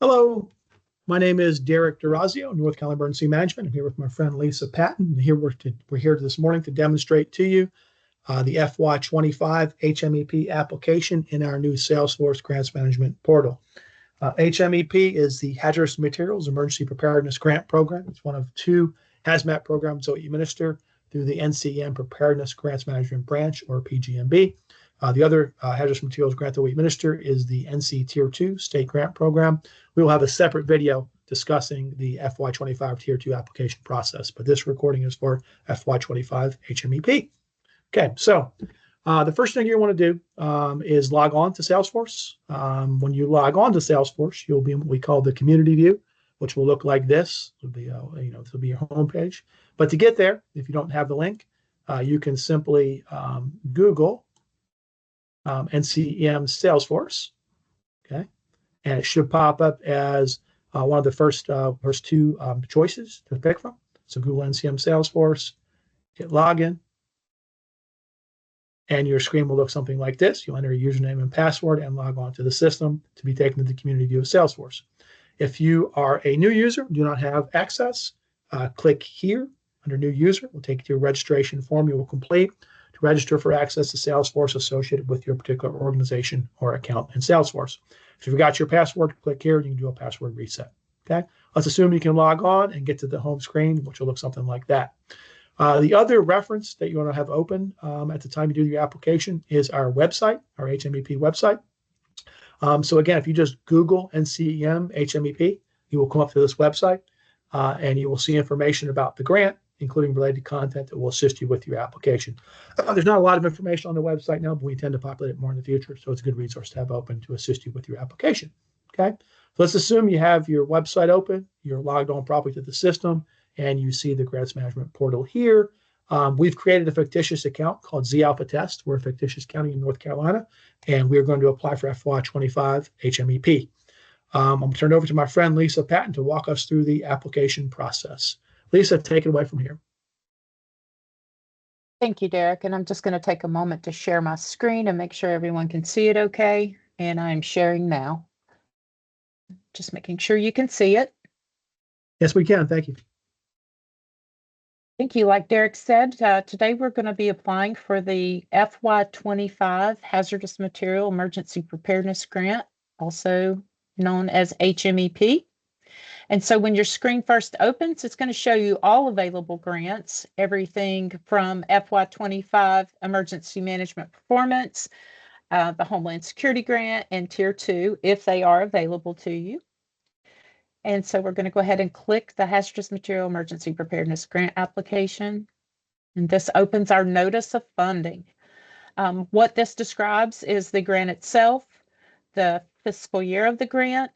Hello, my name is Derek Durazio, North Carolina Emergency Management. I'm here with my friend Lisa Patton. We're here this morning to demonstrate to you the FY25 HMEP application in our new Salesforce Grants Management portal. HMEP is the Hazardous Materials Emergency Preparedness Grant Program. It's one of two HazMAP programs that we administer through the NCEM Preparedness Grants Management Branch, or PGMB. The other hazardous materials grant that we administer is the NC Tier 2 State Grant Program. We will have a separate video discussing the FY25 Tier 2 application process, but this recording is for FY25 HMEP. Okay, so the first thing you want to do is log on to Salesforce. When you log on to Salesforce, you'll be in what we call the community view, which will look like this. It'll be, this will be your home page. But to get there, if you don't have the link, you can simply Google NCEM Salesforce, okay, and it should pop up as one of the first two choices to pick from. So Google NCEM Salesforce, hit login, and your screen will look something like this. You'll enter your username and password and log on to the system to be taken to the community view of Salesforce. If you are a new user, do not have access, click here under new user. It will take you to a registration form you will complete to register for access to Salesforce associated with your particular organization or account in Salesforce. If you forgot your password, click here and you can do a password reset. Okay, let's assume you can log on and get to the home screen, which will look something like that. The other reference that you want to have open at the time you do your application is our website, our HMEP website. So again, if you just Google NCEM HMEP, you will come up to this website and you will see information about the grant, including related content that will assist you with your application. There's not a lot of information on the website now, but we intend to populate it more in the future, so it's a good resource to have open to assist you with your application. Okay, so let's assume you have your website open, you're logged on properly to the system, and you see the grants management portal here. We've created a fictitious account called Z Alpha Test. We're a fictitious county in North Carolina, and we're going to apply for FY25 HMEP. I'm going to turn it over to my friend Lisa Patton to walk us through the application process. Lisa, take it away from here. Thank you, Derek. And I'm just going to take a moment to share my screen and make sure everyone can see it okay. And I'm sharing now. Just making sure you can see it. Yes, we can. Thank you. Thank you. Like Derek said, today we're going to be applying for the FY25 Hazardous Material Emergency Preparedness Grant, also known as HMEP. And so when your screen first opens, it's going to show you all available grants, everything from FY25 Emergency Management Performance, the Homeland Security Grant, and Tier 2, if they are available to you. And so we're going to go ahead and click the Hazardous Material Emergency Preparedness Grant application. And this opens our notice of funding. What this describes is the grant itself, the fiscal year of the grant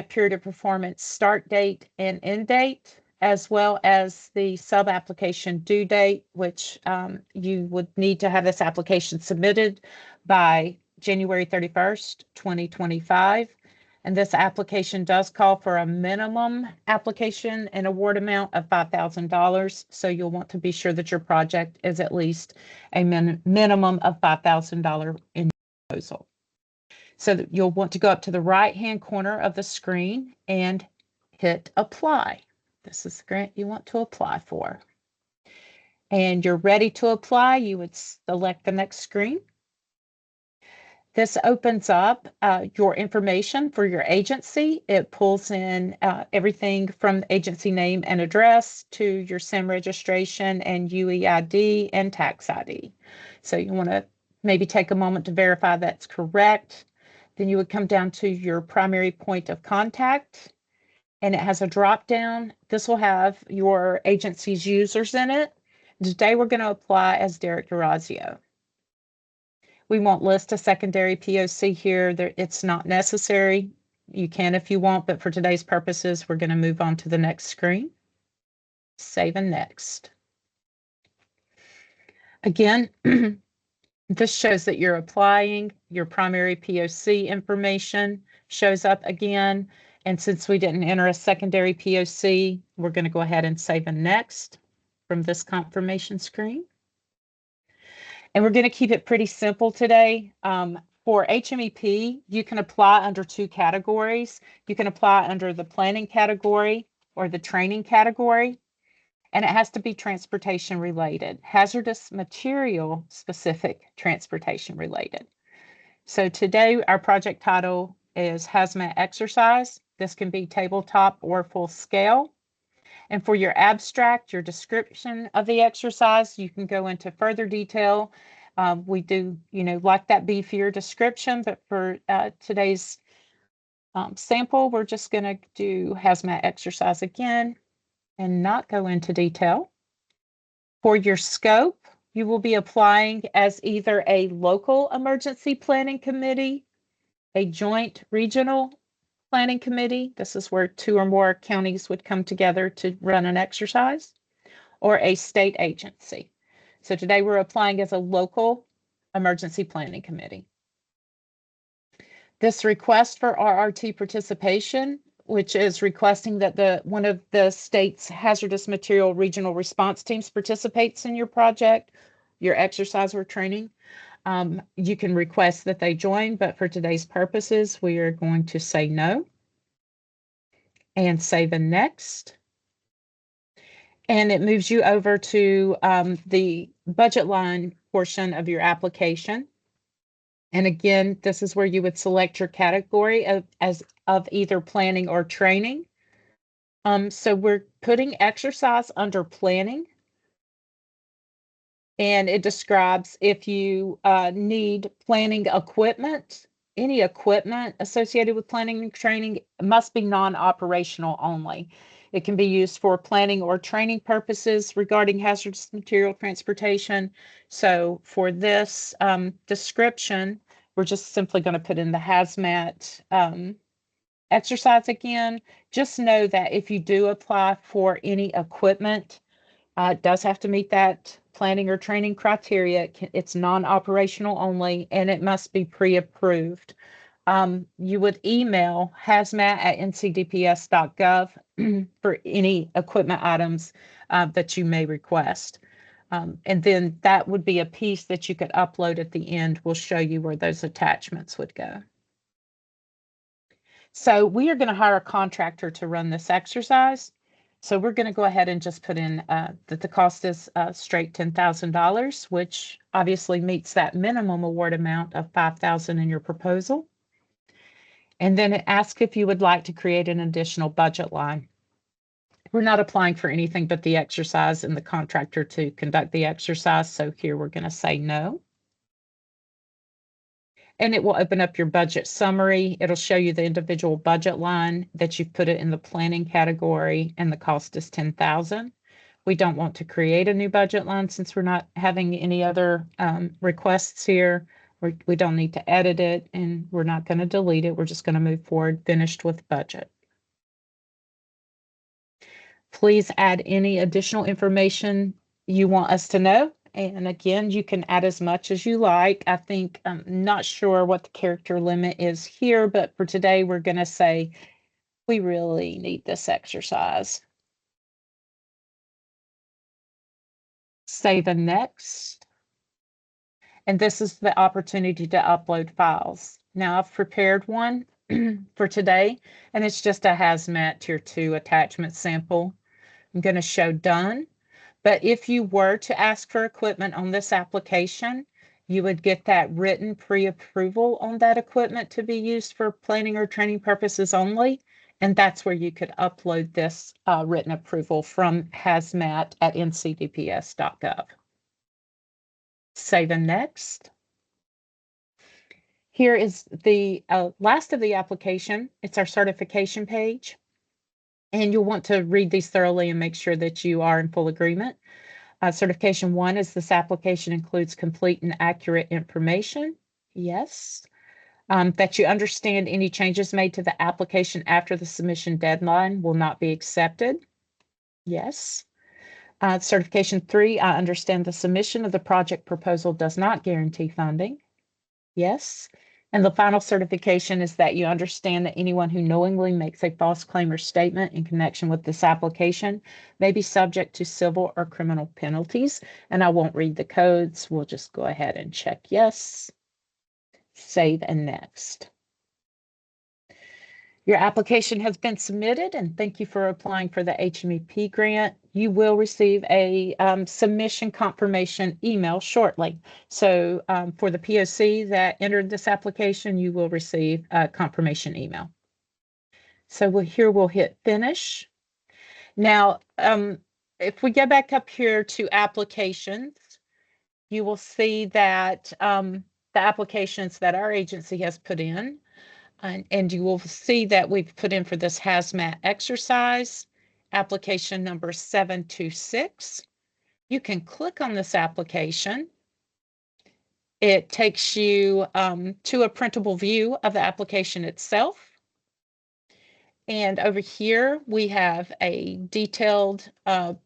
period of performance start date and end date, as well as the sub-application due date, which you would need to have this application submitted by January 31st, 2025. And this application does call for a minimum application and award amount of $5,000. So you'll want to be sure that your project is at least a minimum of $5,000 in proposal. So that you'll want to go up to the right-hand corner of the screen and hit apply. This is the grant you want to apply for. And you're ready to apply, you would select the next screen. This opens up your information for your agency. It pulls in everything from agency name and address to your SIM registration and UEID and tax ID. So you want to maybe take a moment to verify that's correct. Then you would come down to your primary point of contact, and it has a drop down. This will have your agency's users in it. Today we're going to apply as Derek Durazio. We won't list a secondary POC here. It's not necessary. You can if you want, but for today's purposes, we're going to move on to the next screen. Save and next. Again, this shows that you're applying. Your primary POC information shows up again. And since we didn't enter a secondary POC, we're going to go ahead and save and next from this confirmation screen. And we're going to keep it pretty simple today. for HMEP, you can apply under two categories. You can apply under the planning category or the training category, and it has to be transportation related, hazardous material specific transportation related. So today our project title is Hazmat Exercise. This can be tabletop or full scale. And for your abstract, your description of the exercise, you can go into further detail. We do, like that beefier description, but for today's sample, we're just going to do hazmat exercise again and not go into detail. For your scope, you will be applying as either a local emergency planning committee, a joint regional planning committee. This is where 2 or more counties would come together to run an exercise, or a state agency. So today we're applying as a local emergency planning committee. This request for RRT participation, which is requesting that one of the state's hazardous material regional response teams participates in your project, your exercise or training. You can request that they join, but for today's purposes, we are going to say no and save and next. And it moves you over to the budget line portion of your application. And again, this is where you would select your category of either planning or training. So we're putting exercise under planning. And it describes if you need planning equipment, any equipment associated with planning and training must be non-operational only. It can be used for planning or training purposes regarding hazardous material transportation. So for this description, we're just simply going to put in the hazmat exercise again. Just know that if you do apply for any equipment, it does have to meet that planning or training criteria. It's non-operational only, and it must be pre-approved. You would email hazmat@ncdps.gov for any equipment items that you may request. And then that would be a piece that you could upload at the end. We'll show you where those attachments would go. So we are going to hire a contractor to run this exercise. So we're going to go ahead and just put in that the cost is straight $10,000, which obviously meets that minimum award amount of $5,000 in your proposal. And then it asks if you would like to create an additional budget line. We're not applying for anything but the exercise and the contractor to conduct the exercise. So here we're going to say no. And it will open up your budget summary. It'll show you the individual budget line that you've put it in the planning category, and the cost is $10,000. We don't want to create a new budget line since we're not having any other requests here. We don't need to edit it, and we're not going to delete it. We're just going to move forward finished with budget. Please add any additional information you want us to know. And again, you can add as much as you like. I think I'm not sure what the character limit is here, but for today, we're going to say we really need this exercise. Save and next. And this is the opportunity to upload files. Now I've prepared one for today, and it's just a hazmat tier 2 attachment sample. I'm going to show done. But if you were to ask for equipment on this application, you would get that written pre-approval on that equipment to be used for planning or training purposes only. And that's where you could upload this written approval from hazmat@ncdps.gov. Save and next. Here is the last of the application. It's our certification page. And you'll want to read these thoroughly and make sure that you are in full agreement. Certification 1 is this application includes complete and accurate information. Yes. That you understand any changes made to the application after the submission deadline will not be accepted. Yes. Certification 3, I understand the submission of the project proposal does not guarantee funding. Yes. And the final certification is that you understand that anyone who knowingly makes a false claim or statement in connection with this application may be subject to civil or criminal penalties. And I won't read the codes. We'll just go ahead and check yes. Save and next. Your application has been submitted, and thank you for applying for the HMEP grant. You will receive a submission confirmation email shortly. So for the POC that entered this application, you will receive a confirmation email. So we'll hit finish. Now, if we get back up here to applications, you will see that the applications that our agency has put in, and you will see that we've put in for this hazmat exercise, application number 726. You can click on this application. It takes you to a printable view of the application itself. And over here, we have a detailed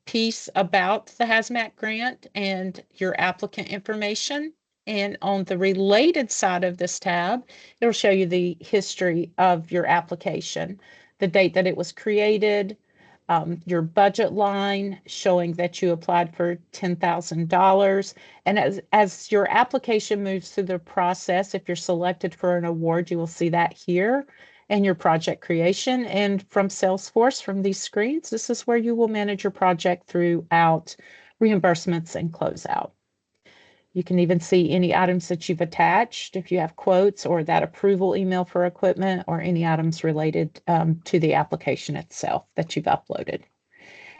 piece about the hazmat grant and your applicant information. And on the related side of this tab, it'll show you the history of your application, the date that it was created, your budget line showing that you applied for $10,000. And as your application moves through the process, if you're selected for an award, you will see that here, and your project creation. And from Salesforce, from these screens, this is where you will manage your project throughout reimbursements and closeout. You can even see any items that you've attached, if you have quotes or that approval email for equipment or any items related to the application itself that you've uploaded.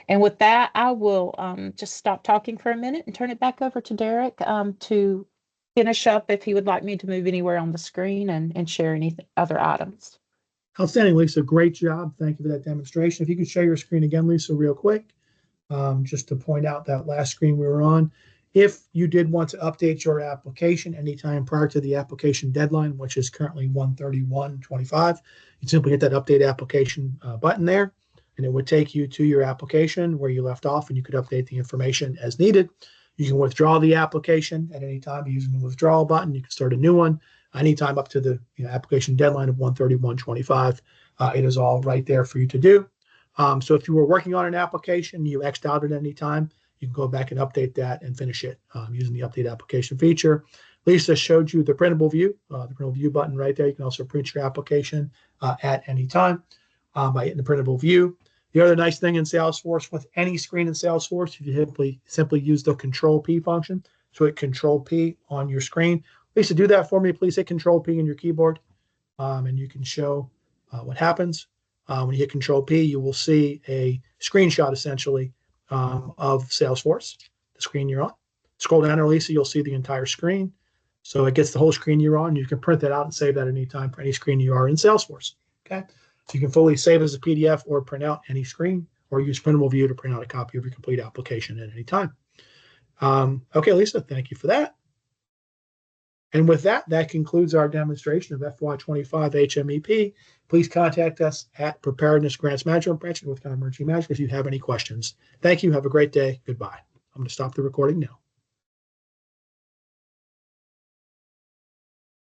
And with that, I will just stop talking for a minute and turn it back over to Derek to finish up if he would like me to move anywhere on the screen and share any other items. Outstanding, Lisa. Great job. Thank you for that demonstration. If you could share your screen again, Lisa, real quick, just to point out that last screen we were on. If you did want to update your application anytime prior to the application deadline, which is currently 1/31/25, you'd simply hit that update application button there, and it would take you to your application where you left off, and you could update the information as needed. You can withdraw the application at any time using the withdrawal button. You can start a new one anytime up to the application deadline of 1/31/25. It is all right there for you to do. So if you were working on an application, you X'd out at any time, you can go back and update that and finish it using the update application feature. Lisa showed you the printable view, the printable view button right there. You can also print your application at any time by hitting the printable view. The other nice thing in Salesforce, with any screen in Salesforce, if you simply use the Control P function, so hit Control P on your screen. Lisa, do that for me, please. Hit Control P on your keyboard, and you can show what happens. When you hit Control P, you will see a screenshot, essentially, of Salesforce, the screen you're on. Scroll down there, Lisa, you'll see the entire screen. So it gets the whole screen you're on. You can print that out and save that at any time for any screen you are in Salesforce. Okay, so you can fully save as a PDF or print out any screen, or use Printable View to print out a copy of your complete application at any time. Okay, Lisa, thank you for that. And with that, that concludes our demonstration of FY25 HMEP. Please contact us at Preparedness Grants Management Branch with Emergency Management if you have any questions. Thank you. Have a great day. Goodbye. I'm going to stop the recording now.